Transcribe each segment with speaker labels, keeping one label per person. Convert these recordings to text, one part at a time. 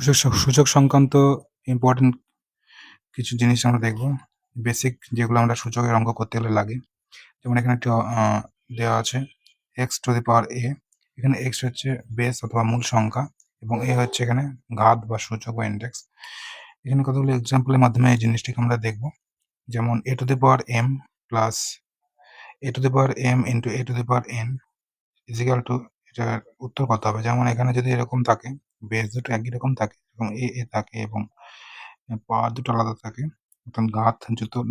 Speaker 1: সূচক সংক্রান্ত ইম্পর্টেন্ট কিছু জিনিস আমরা দেখব। বেসিক যেগুলো আমরা সূচকের অঙ্ক করতে গেলে লাগে। যেমন এখানে একটি দেওয়া আছে x⁴a। এখানে x হচ্ছে বেস অথবা মূল সংখ্যা এবং a হচ্ছে এখানে ঘাত বা সূচক বা ইনডেক্স। এখানে কতগুলো এক্সাম্পলের মাধ্যমে এই জিনিসটিকে আমরা দেখব। যেমন a⁴m plus a⁴m into a⁴n is equal two, এটার উত্তর কত হবে? যেমন এখানে যদি এরকম থাকে, বেস দুটো একই রকম থাকে এবং a থাকে এবং পাওয়ার দুটো আলাদা থাকে, অর্থাৎ ঘাত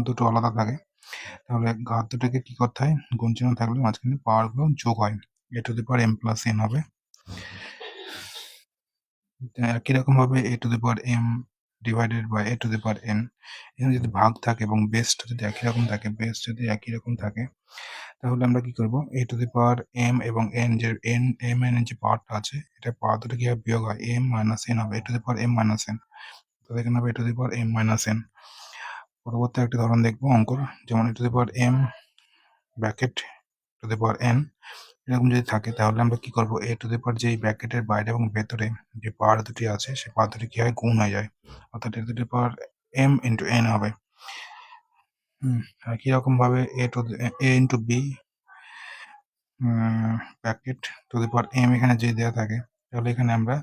Speaker 1: দুটো আলাদা থাকে, তাহলে ঘাত দুটোকে কি করতে হয়? গুণ চিহ্ন থাকলে মাঝখানে পাওয়ারগুলো যোগ হয়, a⁴m প্লাস n হবে। একই রকম ভাবে a⁴m ডিভাইডেড বাই a⁴n, এখানে যদি ভাগ থাকে এবং বেসটা যদি একই রকম থাকে, তাহলে আমরা কি করব? a⁴m এবং n m n এর যে পাওয়ারটা আছে, এটা পাওয়ার দুটো কিভাবে বিয়োগ হয়? m মাইনাস n হবে, a⁴m মাইনাস n। তো এখানে হবে a⁴m মাইনাস n। পরবর্তী একটি ধরন দেখবো অঙ্কর, যেমন a⁴m ব্র্যাকেট n এরকম যদি থাকে, তাহলে আমরা কি করব? যে ব্র্যাকেটের বাইরে এবং ভেতরে যে পাওয়ার দুটি আছে, সে পাওয়ার দুটি কি হয়? গুণ হয়ে যায়, অর্থাৎ a⁴m ইন্টু n হবে। একই রকম ভাবে a into b bracket m এখানে যদি দেওয়া থাকে, তাহলে এখানে আমরা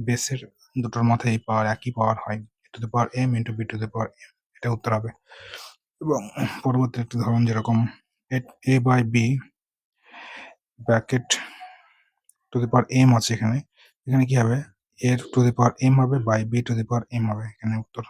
Speaker 1: বেসের দুটোর মাথায় এই পাওয়ার একই পাওয়ার হয়, a⁴m ইন্টু b⁴m, এটা উত্তর হবে। এবং পরবর্তী একটি ধরন, যেরকম a by b bracket m আছে এখানে কি হবে? a⁴m হবে বাই b⁴m হবে, এখানে উত্তর।